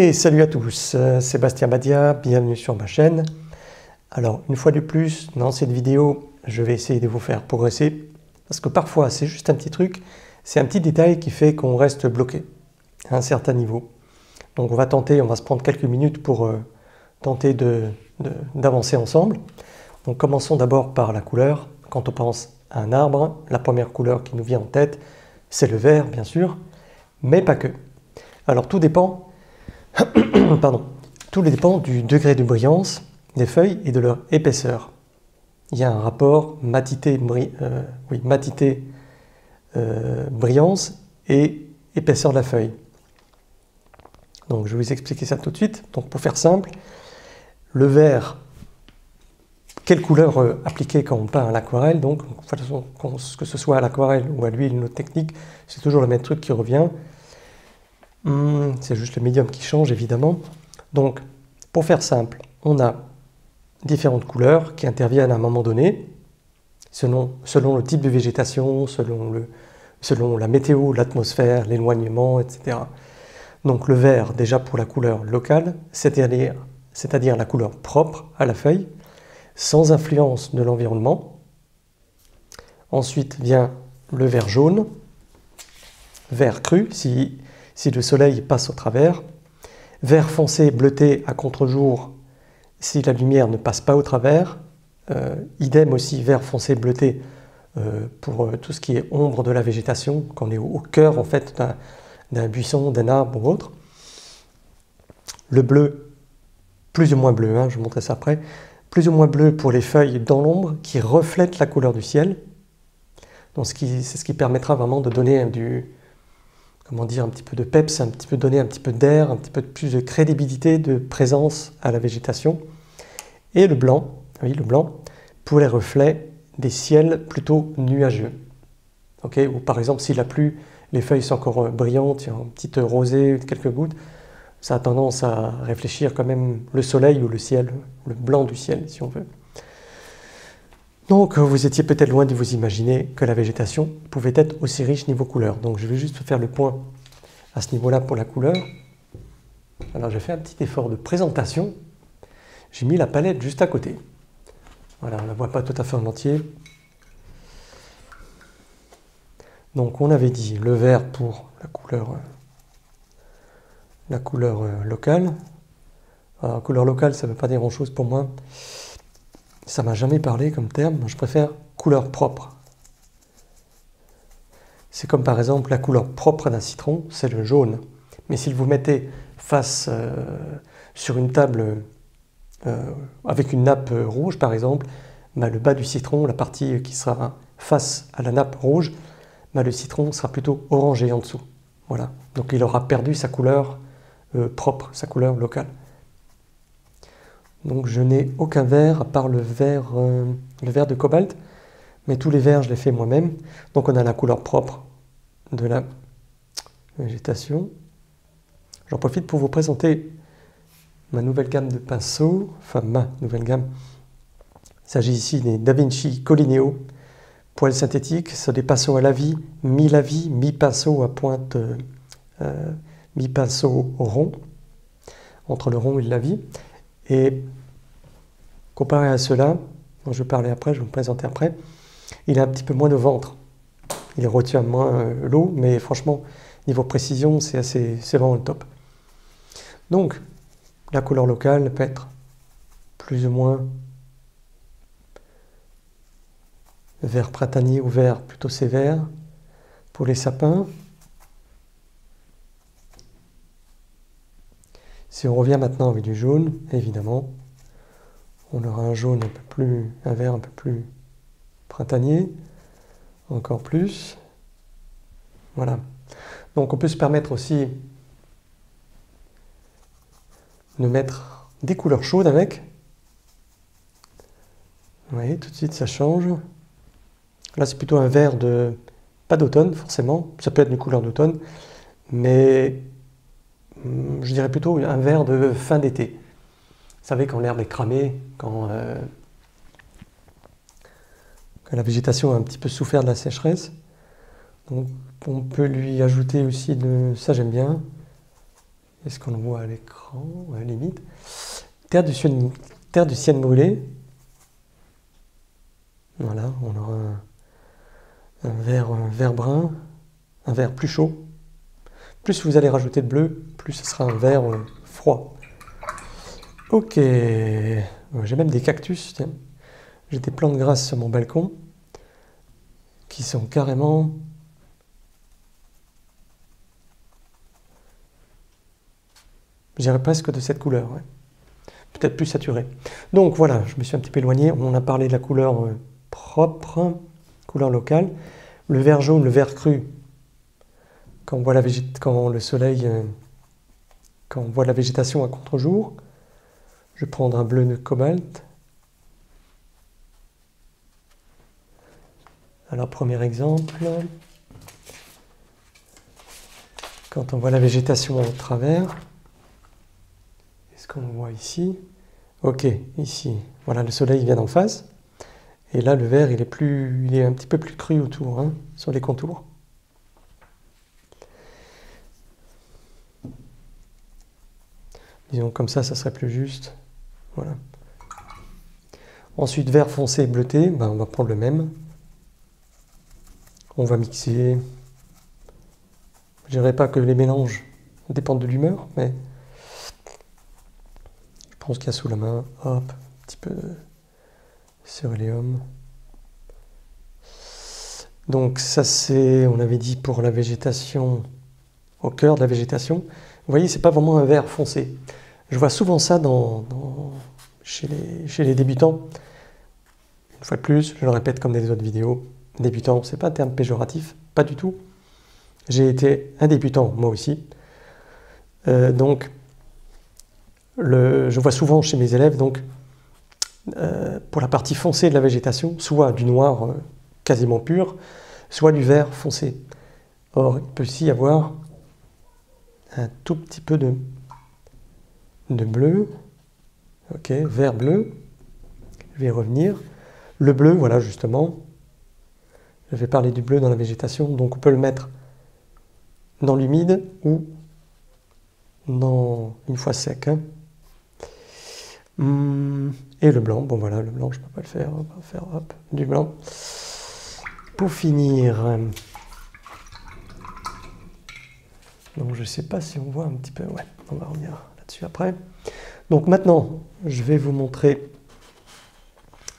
Et salut à tous, Sébastien Badia, bienvenue sur ma chaîne. Alors une fois de plus, dans cette vidéo, je vais essayer de vous faire progresser, parce que parfois c'est juste un petit truc, c'est un petit détail qui fait qu'on reste bloqué à un certain niveau. Donc on va se prendre quelques minutes pour tenter d'avancer ensemble. Donc commençons d'abord par la couleur. Quand on pense à un arbre, la première couleur qui nous vient en tête, c'est le vert bien sûr, mais pas que. Alors tout dépend tout dépend du degré de brillance des feuilles et de leur épaisseur. Il y a un rapport brillance et épaisseur de la feuille. Donc je vais vous expliquer ça tout de suite. Donc pour faire simple, le vert, quelle couleur appliquer quand on peint à l'aquarelle? Donc de toute façon, que ce soit à l'aquarelle ou à l'huile, une autre technique, c'est toujours le même truc qui revient. C'est juste le médium qui change évidemment. Donc pour faire simple, on a différentes couleurs qui interviennent à un moment donné, selon le type de végétation, selon la météo, l'atmosphère, l'éloignement, etc. Donc le vert, déjà pour la couleur locale, c'est-à-dire la couleur propre à la feuille, sans influence de l'environnement. Ensuite vient le vert jaune, vert cru, si le soleil passe au travers, vert foncé bleuté à contre-jour si la lumière ne passe pas au travers, idem aussi vert foncé bleuté pour tout ce qui est ombre de la végétation, quand on est au cœur en fait d'un buisson, d'un arbre ou autre. Le bleu, plus ou moins bleu, je vous montrerai ça après, plus ou moins bleu pour les feuilles dans l'ombre qui reflètent la couleur du ciel. Donc c'est ce qui permettra vraiment de donner un petit peu de peps, donner un petit peu d'air, un petit peu plus de crédibilité, de présence à la végétation. Et le blanc, oui, le blanc, pour les reflets des ciels plutôt nuageux. Okay, ou par exemple, s'il a plu, les feuilles sont encore brillantes, il y a une petite rosée, quelques gouttes, ça a tendance à réfléchir quand même le soleil ou le ciel, le blanc du ciel, si on veut. Donc vous étiez peut-être loin de vous imaginer que la végétation pouvait être aussi riche niveau couleur. Donc je vais juste faire le point à ce niveau-là pour la couleur. Alors j'ai fait un petit effort de présentation. J'ai mis la palette juste à côté. Voilà, on ne la voit pas tout à fait en entier. Donc on avait dit le vert pour la couleur locale. Alors, couleur locale, ça ne veut pas dire grand-chose pour moi. Ça ne m'a jamais parlé comme terme, je préfère couleur propre. C'est comme par exemple la couleur propre d'un citron, c'est le jaune. Mais si vous mettez face sur une table avec une nappe rouge par exemple, le bas du citron, la partie qui sera face à la nappe rouge, le citron sera plutôt orangé en dessous. Voilà. Donc il aura perdu sa couleur propre, sa couleur locale. Donc je n'ai aucun vert à part le vert de cobalt, mais tous les verts je les fais moi-même. Donc on a la couleur propre de la végétation. J'en profite pour vous présenter ma nouvelle gamme de pinceaux, enfin ma nouvelle gamme. Il s'agit ici des Da Vinci Colineo, poils synthétiques, c'est des pinceaux à la vie, mi-pinceau à pointe, mi-pinceau rond, entre le rond et la vie. Et comparé à cela, dont je vais parler après, je vais vous présenter après, il a un petit peu moins de ventre. Il retient moins l'eau, mais franchement, niveau précision, c'est vraiment le top. Donc, la couleur locale peut être plus ou moins vert printanier ou vert plutôt sévère pour les sapins. Si on revient maintenant avec du jaune, évidemment, on aura un jaune un vert un peu plus printanier, encore plus. Voilà. Donc on peut se permettre aussi de mettre des couleurs chaudes avec. Vous voyez, tout de suite ça change. Là c'est plutôt un vert pas d'automne forcément, ça peut être une couleur d'automne, mais je dirais plutôt un vert de fin d'été. Vous savez, quand l'herbe est cramée, quand la végétation a un petit peu souffert de la sécheresse. Donc on peut lui ajouter aussi ça j'aime bien, Est-ce qu'on le voit à l'écran? À la limite. Terre du ciel brûlé. Voilà, on aura un vert brun, un vert plus chaud. Plus vous allez rajouter de bleu, plus ce sera un vert froid. Ok, j'ai même des cactus, tiens. J'ai des plantes grasses sur mon balcon qui sont carrément... Je dirais presque de cette couleur, ouais. Peut-être plus saturée. Donc voilà, je me suis un petit peu éloigné. On a parlé de la couleur propre, couleur locale. Le vert jaune, le vert cru, quand on voit quand le soleil, quand on voit la végétation à contre-jour. Je vais prendre un bleu de cobalt. Alors, premier exemple. Quand on voit la végétation au travers. Est-ce qu'on le voit ici? Ok, ici. Voilà, le soleil vient d'en face. Et là, le vert, il est un petit peu plus cru autour, hein, sur les contours. Disons comme ça serait plus juste. Voilà. Ensuite, vert foncé bleuté, ben, on va prendre le même. On va mixer. Je dirais pas que les mélanges dépendent de l'humeur, mais je pense qu'il y a sous la main, hop, un petit peu de céruléum. Donc ça c'est, on avait dit pour la végétation, au cœur de la végétation. Vous voyez, c'est pas vraiment un vert foncé. Je vois souvent ça chez les débutants. Une fois de plus, je le répète comme dans les autres vidéos, débutant, c'est pas un terme péjoratif, pas du tout. J'ai été un débutant, moi aussi. Donc, je vois souvent chez mes élèves, donc, pour la partie foncée de la végétation, soit du noir quasiment pur, soit du vert foncé. Or, il peut aussi y avoir un tout petit peu de bleu. Ok, vert bleu. Je vais y revenir. Le bleu, voilà, justement. Je vais parler du bleu dans la végétation, donc on peut le mettre dans l'humide ou une fois sec. Hein. Et le blanc, bon voilà, le blanc, je ne peux pas le faire. On va faire hop, du blanc. Pour finir, donc je ne sais pas si on voit un petit peu, ouais, on va revenir là-dessus après. Donc maintenant, je vais vous montrer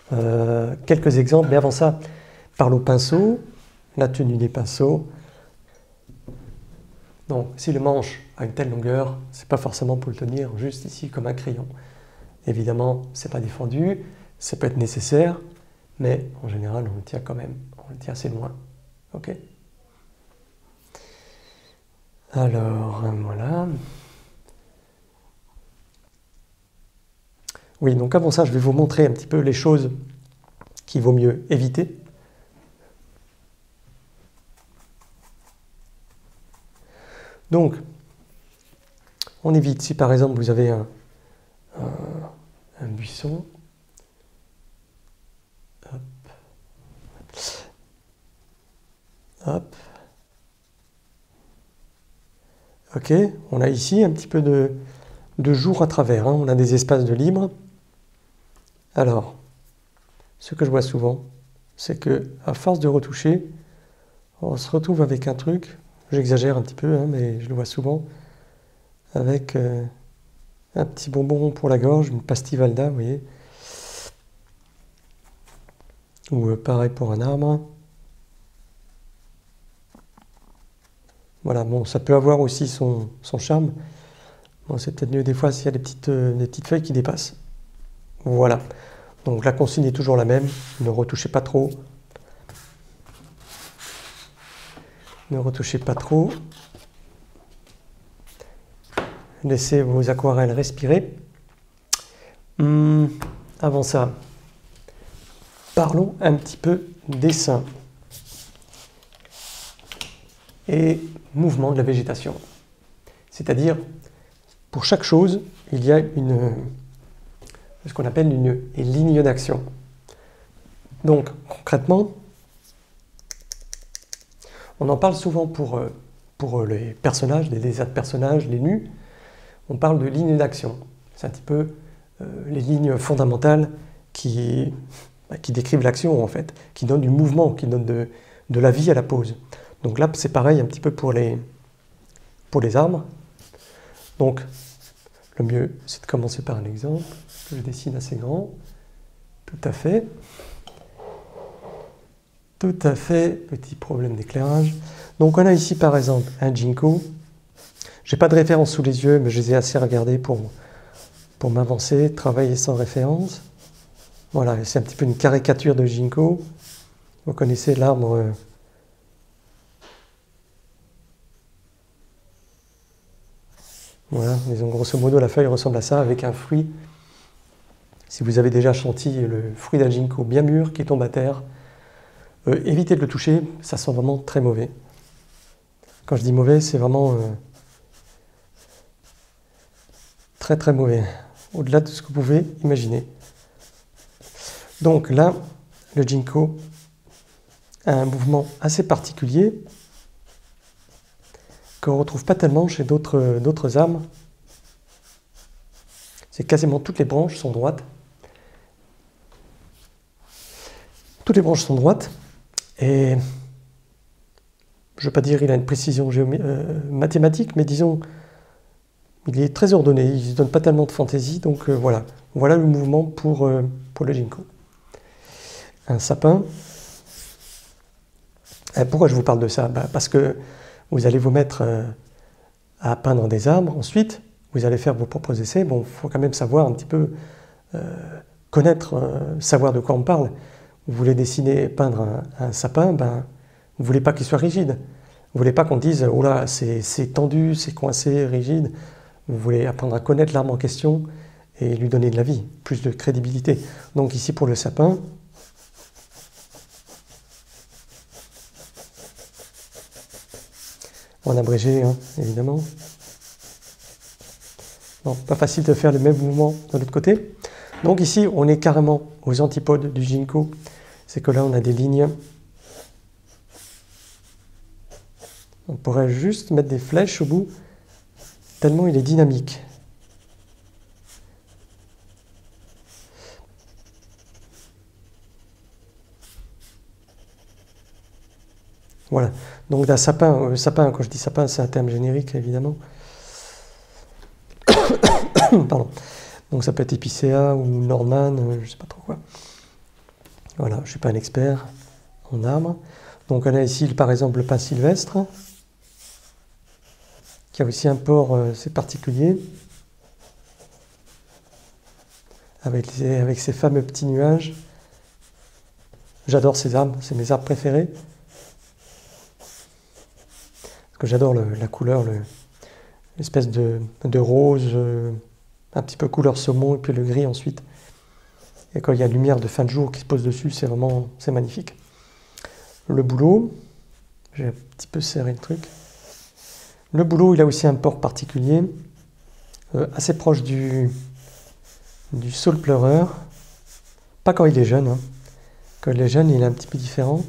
quelques exemples, mais avant ça, parle au pinceau, la tenue des pinceaux. Donc, si le manche a une telle longueur, c'est pas forcément pour le tenir juste ici comme un crayon. Évidemment, c'est pas défendu, ça peut être nécessaire, mais en général, on le tient quand même, on le tient assez loin. Ok. Alors, voilà. Oui, donc avant ça, je vais vous montrer un petit peu les choses qu'il vaut mieux éviter. Donc, on évite, si par exemple vous avez un buisson, hop, hop, ok, on a ici un petit peu de jour à travers, hein, on a des espaces de libre. Alors, ce que je vois souvent, c'est que à force de retoucher, on se retrouve avec un truc, j'exagère un petit peu, hein, mais je le vois souvent, avec un petit bonbon pour la gorge, une pastille Valda, vous voyez. Ou pareil pour un arbre. Voilà, bon, ça peut avoir aussi son charme. Bon, c'est peut-être mieux des fois s'il y a des petites feuilles qui dépassent. Voilà. Donc la consigne est toujours la même, ne retouchez pas trop. Ne retouchez pas trop. Laissez vos aquarelles respirer. Avant ça, parlons un petit peu dessin et mouvement de la végétation. C'est-à-dire, pour chaque chose, il y a ce qu'on appelle une ligne d'action. Donc, concrètement, on en parle souvent pour les personnages, les dessins de personnages, les nus. on parle de lignes d'action. C'est un petit peu les lignes fondamentales qui décrivent l'action en fait, qui donnent du mouvement, qui donnent de la vie à la pose. Donc là, c'est pareil un petit peu pour les arbres. Donc, le mieux, c'est de commencer par un exemple que je dessine assez grand. Tout à fait. Tout à fait. Petit problème d'éclairage. Donc, on a ici, par exemple, un ginkgo. Je n'ai pas de référence sous les yeux, mais je les ai assez regardés pour m'avancer, travailler sans référence. Voilà, c'est un petit peu une caricature de ginkgo. Vous connaissez l'arbre... Voilà, disons grosso modo la feuille ressemble à ça avec un fruit. Si vous avez déjà senti le fruit d'un ginkgo bien mûr qui tombe à terre, évitez de le toucher, ça sent vraiment très mauvais. Quand je dis mauvais, c'est vraiment très très mauvais, au-delà de ce que vous pouvez imaginer. Donc là, le ginkgo a un mouvement assez particulier qu'on ne retrouve pas tellement chez d'autres arbres. C'est quasiment toutes les branches sont droites. Toutes les branches sont droites et je ne veux pas dire qu'il a une précision mathématique, mais disons il est très ordonné, il ne donne pas tellement de fantaisie, donc voilà le mouvement pour le ginkgo. Un sapin. Pourquoi je vous parle de ça? Parce que vous allez vous mettre à peindre des arbres, ensuite vous allez faire vos propres essais. Bon, il faut quand même savoir un petit peu connaître, savoir de quoi on parle. Vous voulez dessiner, peindre un sapin, vous ne voulez pas qu'il soit rigide. Vous ne voulez pas qu'on dise « oh là, c'est tendu, c'est coincé, rigide ». Vous voulez apprendre à connaître l'arbre en question et lui donner de la vie, plus de crédibilité. Donc ici pour le sapin, en abrégé, hein, évidemment. Bon, pas facile de faire le même mouvement de l'autre côté. Donc ici, on est carrément aux antipodes du ginkgo. C'est que là, on a des lignes. On pourrait juste mettre des flèches au bout, tellement il est dynamique. Voilà. Donc d'un sapin, quand je dis sapin, c'est un terme générique, évidemment. Pardon. Donc ça peut être épicéa ou Norman, je ne sais pas trop quoi. Voilà, je ne suis pas un expert en arbres. Donc on a ici par exemple le pin sylvestre, qui a aussi un port assez particulier, avec ces fameux petits nuages. J'adore ces arbres, c'est mes arbres préférés. Parce que j'adore la couleur, l'espèce de rose, un petit peu couleur saumon, et puis le gris ensuite. Et quand il y a la lumière de fin de jour qui se pose dessus, c'est magnifique. Le bouleau, j'ai un petit peu serré le truc. Le bouleau, il a aussi un port particulier, assez proche du saule pleureur. Pas quand il est jeune, hein. Quand il est jeune, il est un petit peu différent.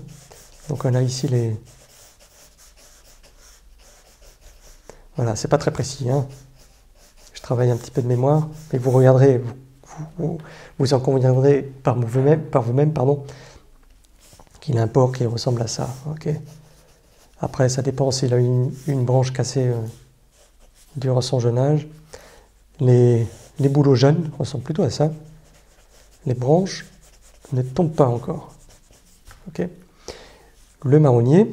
Donc on a ici les... Voilà, c'est pas très précis, hein. Je travaille un petit peu de mémoire, mais vous regarderez, vous en conviendrez par vous-même, qu'il a un port qui ressemble à ça. Okay. Après, ça dépend s'il a une branche cassée durant son jeune âge. Les bouleaux jeunes ressemblent plutôt à ça. Les branches ne tombent pas encore. Okay. Le marronnier.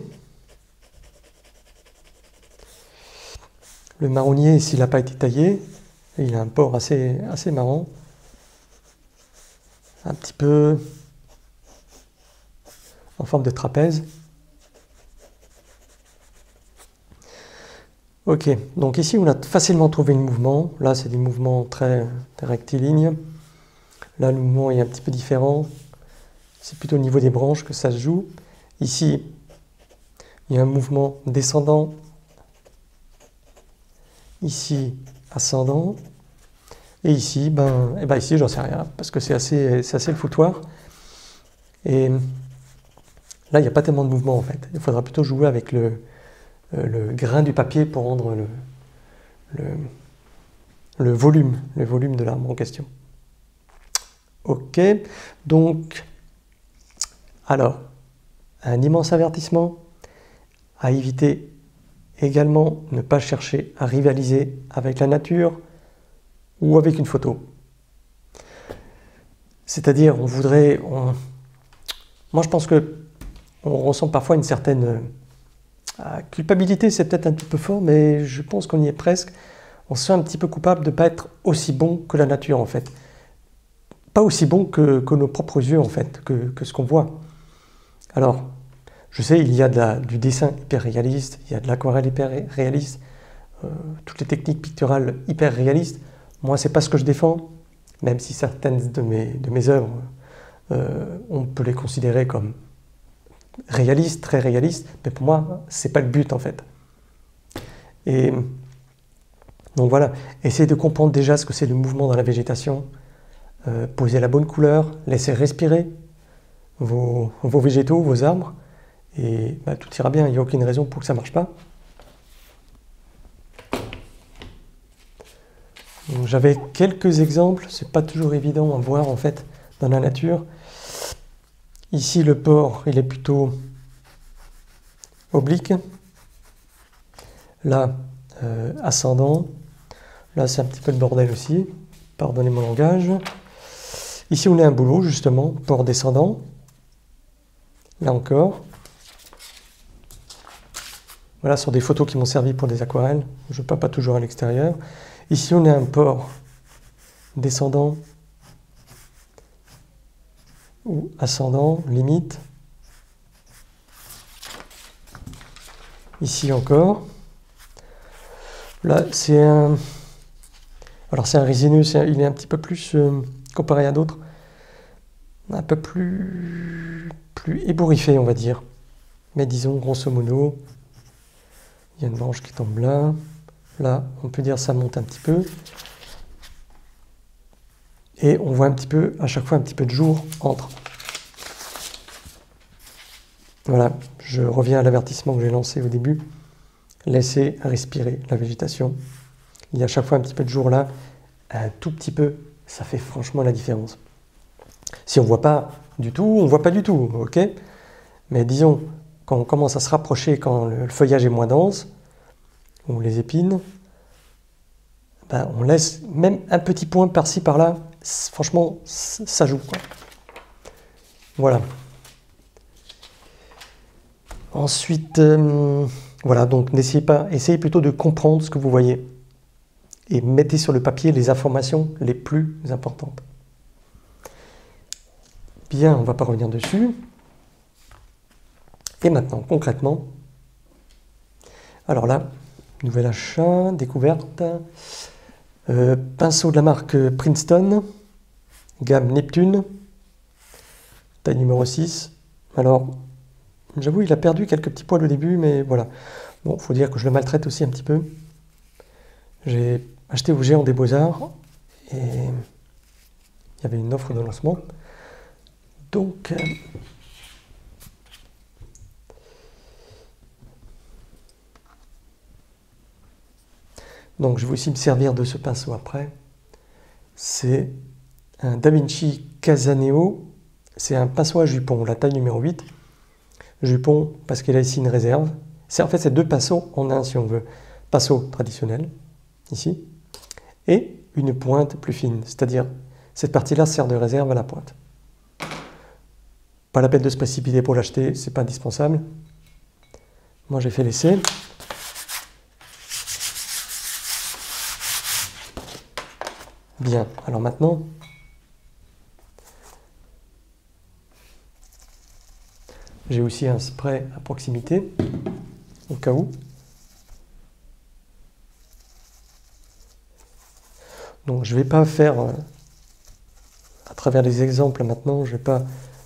Le marronnier, s'il n'a pas été taillé, il a un port assez marrant. Un petit peu en forme de trapèze. Ok, donc ici on a facilement trouvé le mouvement. Là, c'est des mouvements très rectilignes. Là, le mouvement est un petit peu différent. C'est plutôt au niveau des branches que ça se joue. Ici, il y a un mouvement descendant. Ici, ascendant. Et ici, ici, j'en sais rien, parce que c'est assez le foutoir. Et là, il n'y a pas tellement de mouvement, en fait. Il faudra plutôt jouer avec le grain du papier pour rendre le volume de l'arbre en question. Ok, donc, alors, un immense avertissement, à éviter également, ne pas chercher à rivaliser avec la nature ou avec une photo. C'est-à-dire, moi je pense que on ressent parfois une certaine culpabilité, c'est peut-être un petit peu fort, mais je pense qu'on y est presque. On se sent un petit peu coupable de ne pas être aussi bon que la nature en fait. Pas aussi bon que nos propres yeux en fait, que ce qu'on voit. Alors, je sais, il y a du dessin hyper réaliste, il y a de l'aquarelle hyper réaliste, toutes les techniques picturales hyper réalistes. Moi, c'est pas ce que je défends, même si certaines de mes œuvres, on peut les considérer comme réalistes, très réalistes, mais pour moi, c'est pas le but en fait. Et donc voilà, essayez de comprendre déjà ce que c'est le mouvement dans la végétation, poser la bonne couleur, laisser respirer vos végétaux, vos arbres, et tout ira bien, il n'y a aucune raison pour que ça ne marche pas. J'avais quelques exemples, c'est pas toujours évident à voir en fait dans la nature. Ici le port il est plutôt oblique, là ascendant, là c'est un petit peu le bordel aussi, pardonnez mon langage. Ici on a un boulot justement, port descendant, là encore. Voilà, ce sont des photos qui m'ont servi pour des aquarelles, je ne peins pas toujours à l'extérieur. Ici on a un port descendant ou ascendant, limite. Ici encore. Là c'est un... Alors c'est un résineux, il est un petit peu plus, comparé à d'autres, un peu plus ébouriffé on va dire. Mais disons grosso modo, il y a une branche qui tombe là. Là, on peut dire ça monte un petit peu. Et on voit un petit peu, à chaque fois, un petit peu de jour entre. Voilà, je reviens à l'avertissement que j'ai lancé au début. Laissez respirer la végétation. Il y a à chaque fois un petit peu de jour là, un tout petit peu, ça fait franchement la différence. Si on ne voit pas du tout, on ne voit pas du tout, ok? Mais disons, quand on commence à se rapprocher, quand le feuillage est moins dense, ou les épines, on laisse même un petit point par-ci, par-là, franchement, ça joue, quoi. Voilà. Ensuite, voilà, donc essayez plutôt de comprendre ce que vous voyez et mettez sur le papier les informations les plus importantes. Bien, on ne va pas revenir dessus. Et maintenant, concrètement, alors là, nouvel achat, découverte, pinceau de la marque Princeton, gamme Neptune, taille numéro 6. Alors, j'avoue, il a perdu quelques petits poils au début, mais voilà. Bon, il faut dire que je le maltraite aussi un petit peu. J'ai acheté au Géant des Beaux-Arts et il y avait une offre de lancement. Donc, je vais aussi me servir de ce pinceau après. C'est un Da Vinci Casaneo. C'est un pinceau à jupon, la taille numéro 8. Jupon, parce qu'il a ici une réserve. En fait, c'est deux pinceaux en un, si on veut. Pinceau traditionnel, ici, et une pointe plus fine. C'est-à-dire, cette partie-là sert de réserve à la pointe. Pas la peine de se précipiter pour l'acheter, c'est pas indispensable. Moi, j'ai fait l'essai. Bien, alors maintenant, j'ai aussi un spray à proximité, au cas où. Donc je ne vais pas faire, à travers les exemples maintenant, je ne vais pas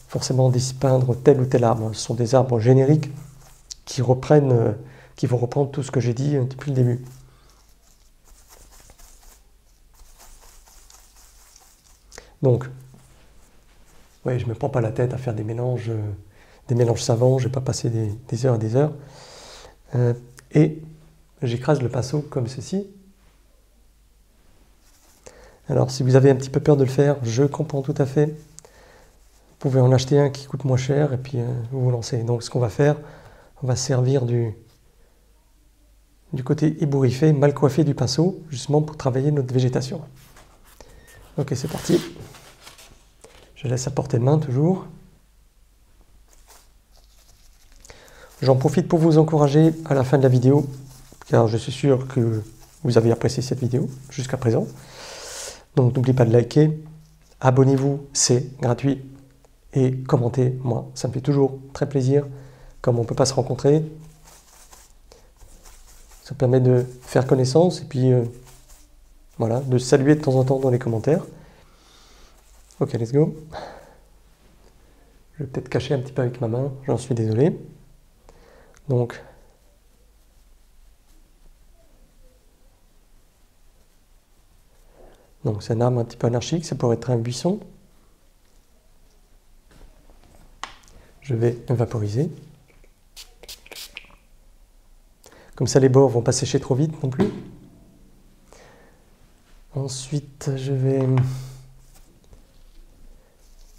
forcément peindre tel ou tel arbre. Ce sont des arbres génériques qui vont reprendre tout ce que j'ai dit depuis le début. Donc, ouais, je ne me prends pas la tête à faire des mélanges savants, je ne vais pas passer des heures et des heures. Et j'écrase le pinceau comme ceci. Alors si vous avez un petit peu peur de le faire, je comprends tout à fait. Vous pouvez en acheter un qui coûte moins cher et puis vous vous lancez. Donc ce qu'on va faire, on va se servir du côté ébouriffé, mal coiffé du pinceau, justement pour travailler notre végétation. Ok, c'est parti. Je laisse à portée de main toujours. J'en profite pour vous encourager à la fin de la vidéo, car je suis sûr que vous avez apprécié cette vidéo jusqu'à présent. Donc n'oubliez pas de liker, abonnez-vous, c'est gratuit, et commentez, moi, ça me fait toujours très plaisir, comme on ne peut pas se rencontrer. Ça permet de faire connaissance, et puis voilà, de saluer de temps en temps dans les commentaires. Ok, let's go. Je vais peut-être cacher un petit peu avec ma main, j'en suis désolé. Donc, c'est un arbre un petit peu anarchique, ça pourrait être un buisson. Je vais vaporiser. Comme ça, les bords ne vont pas sécher trop vite non plus. Ensuite, je vais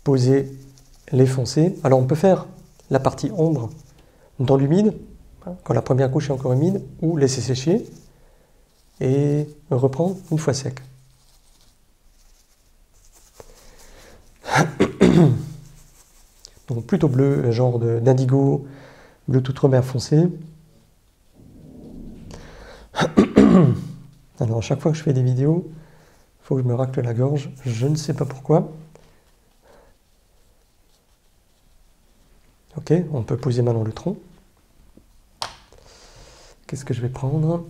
poser les foncés. Alors, on peut faire la partie ombre dans l'humide, quand la première couche est encore humide, ou laisser sécher et reprendre une fois sec. Donc plutôt bleu, genre d'indigo, bleu d'outre-mer foncé. Alors à chaque fois que je fais des vidéos, il faut que je me racle la gorge, je ne sais pas pourquoi. Ok, on peut poser maintenant le tronc. Qu'est-ce que je vais prendre?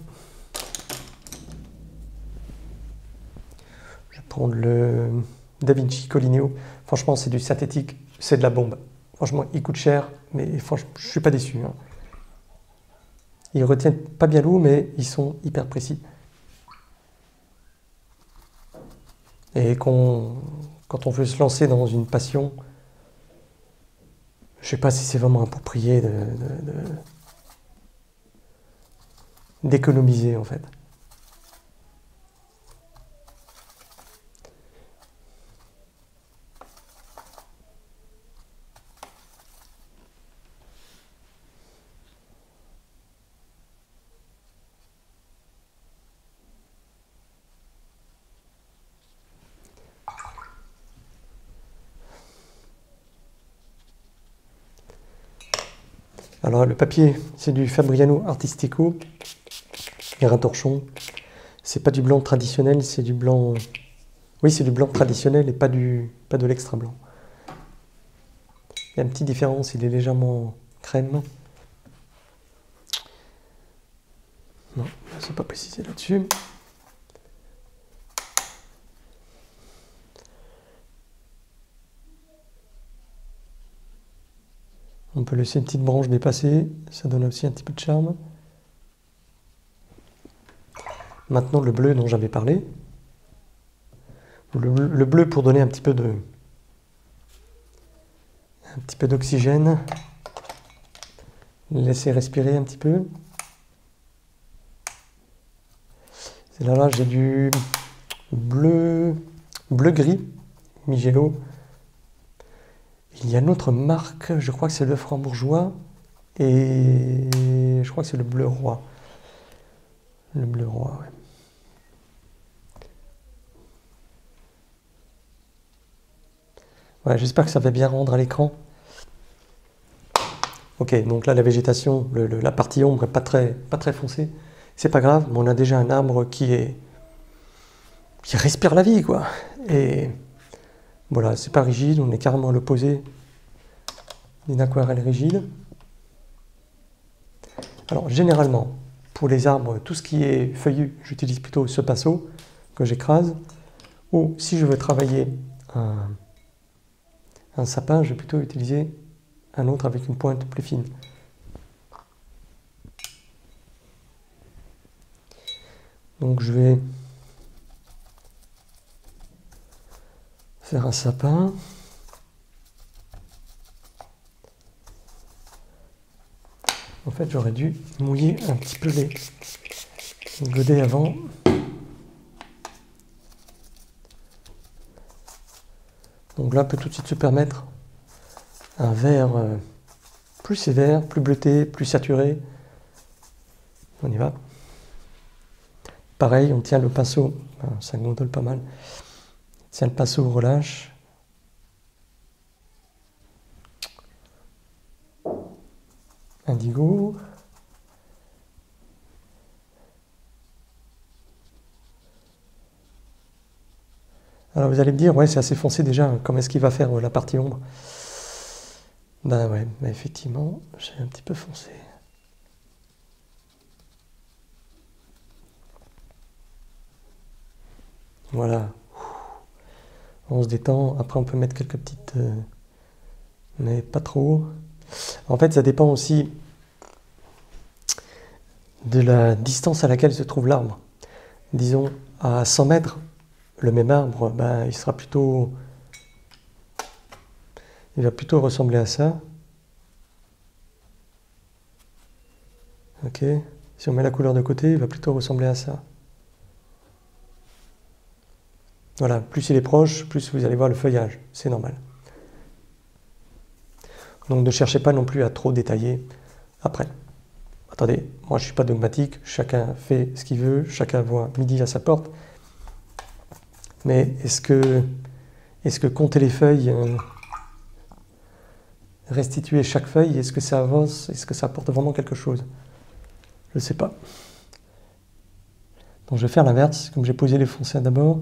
Je vais prendre le Da Vinci Colineo. Franchement, c'est du synthétique, c'est de la bombe. Franchement, il coûte cher, mais franchement, je ne suis pas déçu. Hein. Ils retiennent pas bien l'eau, mais ils sont hyper précis. Et quand on veut se lancer dans une passion, je ne sais pas si c'est vraiment approprié d'économiser en fait. Alors le papier, c'est du Fabriano Artistico, grain torchon. C'est pas du blanc traditionnel, c'est du blanc. Oui, c'est du blanc traditionnel et pas de l'extra blanc. Il y a une petite différence, il est légèrement crème. Non, c'est pas précisé là-dessus. On peut laisser une petite branche dépasser, ça donne aussi un petit peu de charme. Maintenant le bleu dont j'avais parlé. Le bleu pour donner un petit peu d'oxygène. Laisser respirer un petit peu. Et là j'ai du bleu gris, Migelo. Il y a une autre marque, je crois que c'est le Franc-Bourgeois, et je crois que c'est le bleu roi. Le bleu roi, ouais. Ouais, j'espère que ça va bien rendre à l'écran. Ok, donc là la végétation, la partie ombre n'est pas très foncée. C'est pas grave, mais on a déjà un arbre qui respire la vie, quoi. Et voilà, c'est pas rigide, on est carrément à l'opposé d'une aquarelle rigide. Alors généralement, pour les arbres, tout ce qui est feuillu, j'utilise plutôt ce pinceau que j'écrase. Ou si je veux travailler un sapin, je vais plutôt utiliser un autre avec une pointe plus fine. Donc je vais faire un sapin. En fait, j'aurais dû mouiller un petit peu les godets avant. Donc là, on peut tout de suite se permettre un vert plus sévère, plus bleuté, plus saturé. On y va. Pareil, on tient le pinceau, ça gondole pas mal. On tient le pinceau, on relâche. Indigo. Alors vous allez me dire, ouais, c'est assez foncé déjà, comment est-ce qu'il va faire la partie ombre? Ben ouais, mais effectivement, j'ai un petit peu foncé. Voilà. On se détend, après on peut mettre quelques petites... mais pas trop. En fait, ça dépend aussi de la distance à laquelle se trouve l'arbre. Disons, à 100 mètres, le même arbre, ben, il va plutôt ressembler à ça. Ok. Si on met la couleur de côté, il va plutôt ressembler à ça. Voilà, plus il est proche, plus vous allez voir le feuillage. C'est normal. Donc ne cherchez pas non plus à trop détailler après. Attendez, moi je ne suis pas dogmatique, chacun fait ce qu'il veut, chacun voit midi à sa porte. Mais est-ce que compter les feuilles, restituer chaque feuille, est-ce que ça avance, est-ce que ça apporte vraiment quelque chose? Je ne sais pas. Donc je vais faire l'inverse, comme j'ai posé les foncés d'abord.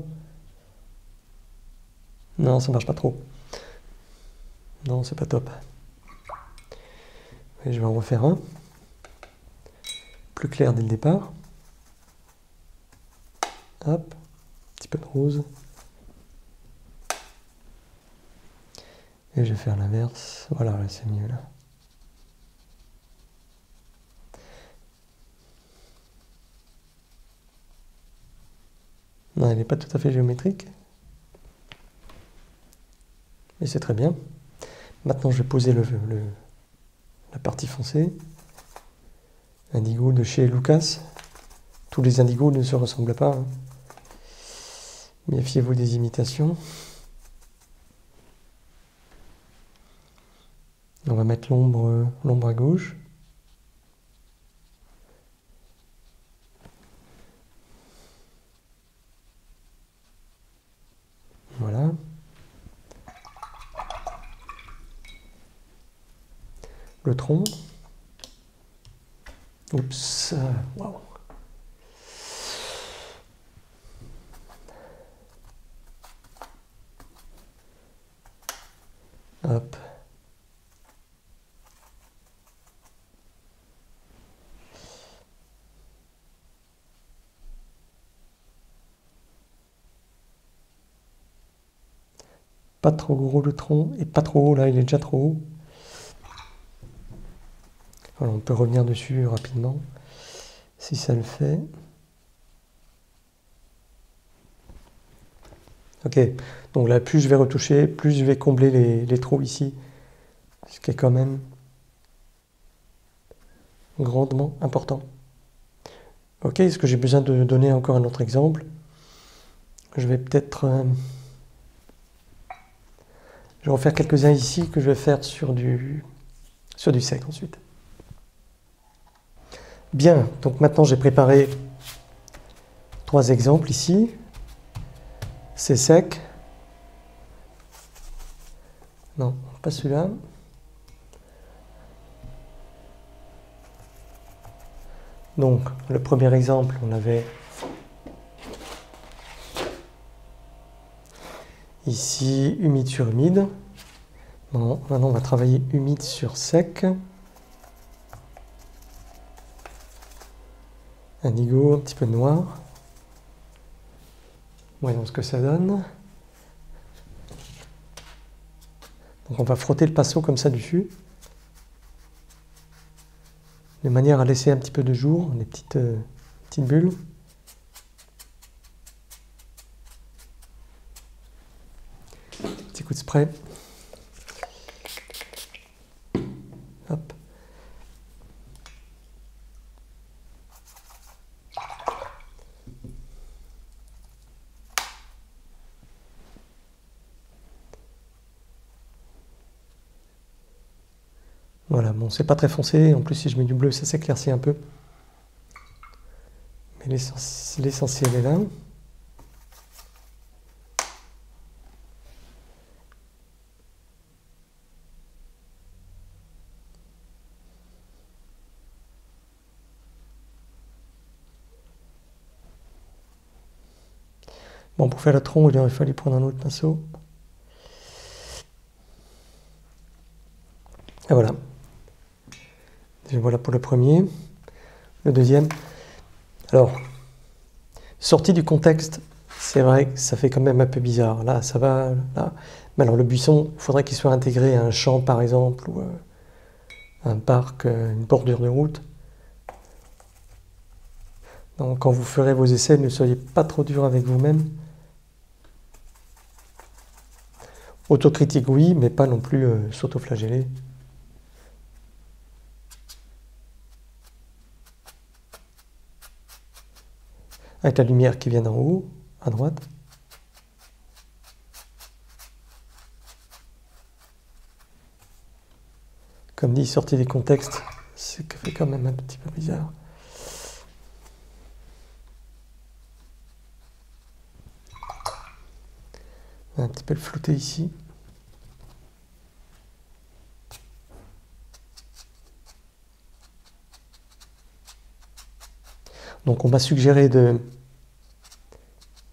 Non, ça ne marche pas trop. Non, c'est pas top. Et je vais en refaire un. Plus clair dès le départ. Hop, un petit peu de rose. Et je vais faire l'inverse. Voilà, là c'est mieux là. Non, elle n'est pas tout à fait géométrique. Mais c'est très bien. Maintenant, je vais poser la partie foncée. Indigo de chez Lucas. Tous les indigos ne se ressemblent pas. Hein. Méfiez-vous des imitations. On va mettre l'ombre à gauche. Voilà. Le tronc. Oups, waouh. Hop. Pas trop gros le tronc et pas trop haut, là il est déjà trop haut. Alors on peut revenir dessus rapidement si ça le fait. Ok, donc là plus je vais retoucher, plus je vais combler les trous ici, ce qui est quand même grandement important. Ok, est-ce que j'ai besoin de donner encore un autre exemple? Je vais peut-être... je vais en faire quelques-uns ici que je vais faire sur du sec ensuite. Bien, donc maintenant j'ai préparé 3 exemples ici. C'est sec. Non, pas celui-là. Donc, le premier exemple, on avait ici humide sur humide. Non, maintenant on va travailler humide sur sec. Indigo, un petit peu de noir. Voyons ce que ça donne. Donc on va frotter le pinceau comme ça dessus, de manière à laisser un petit peu de jour, des petites bulles. Petit coup de spray. Hop. Voilà, bon, c'est pas très foncé. En plus, si je mets du bleu, ça s'éclaircit un peu. Mais l'essentiel est là. Bon, pour faire le tronc, il aurait fallu prendre un autre pinceau. Et voilà. Et voilà pour le premier. Le deuxième. Alors, sorti du contexte, c'est vrai que ça fait quand même un peu bizarre. Là, ça va. Là. Mais alors, le buisson, il faudrait qu'il soit intégré à un champ, par exemple, ou un parc, une bordure de route. Donc, quand vous ferez vos essais, ne soyez pas trop dur avec vous-même. Autocritique, oui, mais pas non plus s'autoflageller. Avec la lumière qui vient d'en haut, à droite. Comme dit, sorti des contextes, c'est fait quand même un petit peu bizarre. Un petit peu le flouter ici. Donc on m'a suggéré de,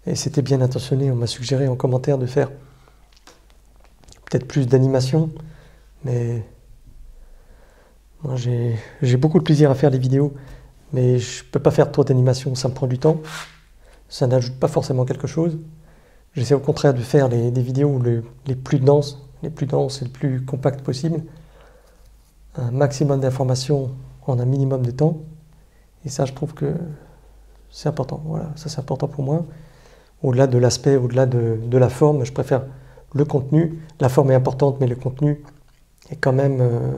et c'était bien intentionné, on m'a suggéré en commentaire de faire peut-être plus d'animation, mais moi j'ai beaucoup de plaisir à faire des vidéos, mais je ne peux pas faire trop d'animation, ça me prend du temps, ça n'ajoute pas forcément quelque chose. J'essaie au contraire de faire des vidéos les plus denses et les plus compactes possible, un maximum d'informations en un minimum de temps, et ça je trouve que c'est important, voilà, ça c'est important pour moi. Au-delà de l'aspect, au-delà de la forme, je préfère le contenu. La forme est importante, mais le contenu est quand même...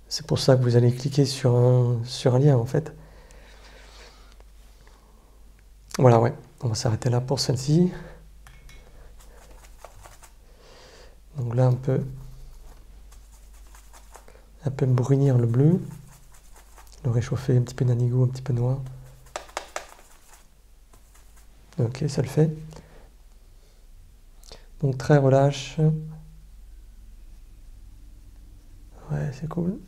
c'est pour ça que vous allez cliquer sur un lien, en fait. Voilà, ouais. On va s'arrêter là pour celle-ci. Donc là, un peu brunir le bleu. Le réchauffer, un petit peu d'anigo, un petit peu noir. Ok, ça le fait. Donc très relâche. Ouais, c'est cool.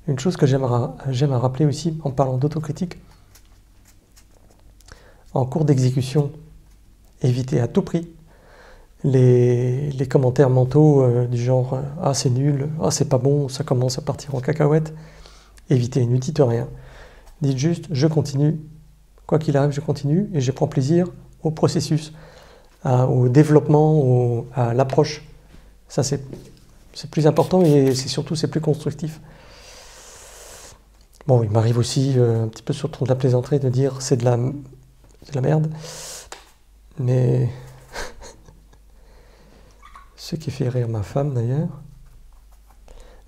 Une chose que j'aime à rappeler aussi en parlant d'autocritique, en cours d'exécution, évitez à tout prix les commentaires mentaux du genre « Ah c'est nul, ah c'est pas bon, ça commence à partir en cacahuète ». Évitez, ne dites rien. Dites juste « Je continue, quoi qu'il arrive, je continue et je prends plaisir au processus, au développement, à l'approche ». Ça c'est plus important et c'est plus constructif. Bon, il m'arrive aussi un petit peu sur le ton de la plaisanterie de dire c'est de la merde, mais ce qui fait rire ma femme d'ailleurs.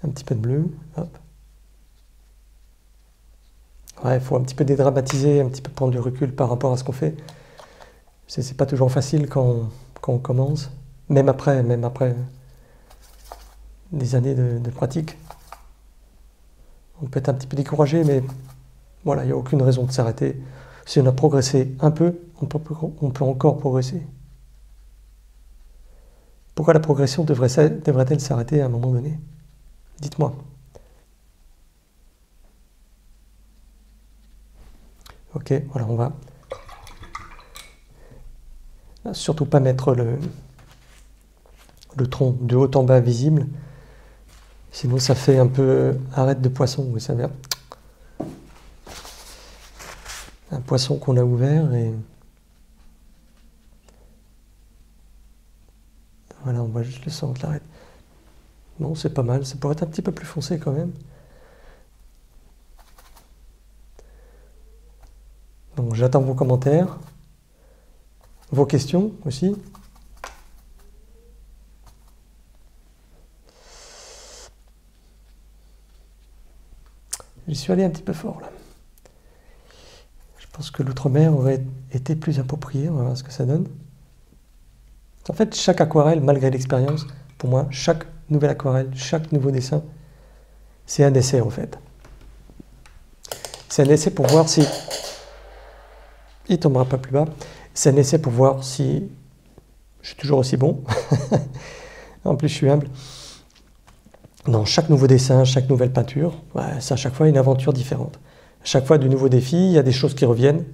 Un petit peu de bleu, hop. Ouais, il faut un petit peu dédramatiser, un petit peu prendre du recul par rapport à ce qu'on fait. C'est pas toujours facile quand on commence, même après des années de pratique. On peut être un petit peu découragé, mais voilà, il n'y a aucune raison de s'arrêter. Si on a progressé un peu, on peut encore progresser. Pourquoi la progression devrait-elle s'arrêter à un moment donné? Dites-moi. Ok, voilà, on va surtout pas mettre le tronc de haut en bas visible. Sinon, ça fait un peu arête de poisson, vous savez. Un poisson qu'on a ouvert et... Voilà, on voit juste le centre, l'arête. Bon, c'est pas mal. Ça pourrait être un petit peu plus foncé quand même. Donc, j'attends vos commentaires. Vos questions aussi. J'y suis allé un petit peu fort là. Je pense que l'outre-mer aurait été plus approprié. On va voir ce que ça donne. En fait, chaque aquarelle, malgré l'expérience, pour moi, chaque nouvelle aquarelle, chaque nouveau dessin, c'est un essai en fait. C'est un essai pour voir si... Il tombera pas plus bas. C'est un essai pour voir si je suis toujours aussi bon. En plus, je suis humble. Dans chaque nouveau dessin, chaque nouvelle peinture, c'est à chaque fois une aventure différente. À chaque fois, de nouveaux défis, il y a des choses qui reviennent,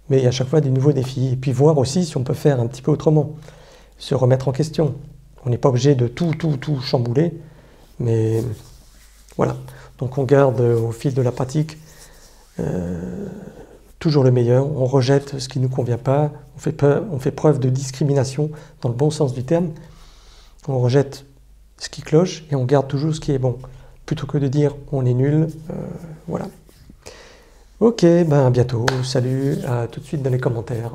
mais il y a à chaque fois des nouveaux défis. Et puis voir aussi si on peut faire un petit peu autrement, se remettre en question. On n'est pas obligé de tout chambouler, mais voilà. Donc on garde au fil de la pratique toujours le meilleur, on rejette ce qui ne nous convient pas, on fait preuve de discrimination dans le bon sens du terme, on rejette ce qui cloche et on garde toujours ce qui est bon, plutôt que de dire on est nul, voilà. Ok, ben à bientôt, salut, à tout de suite dans les commentaires.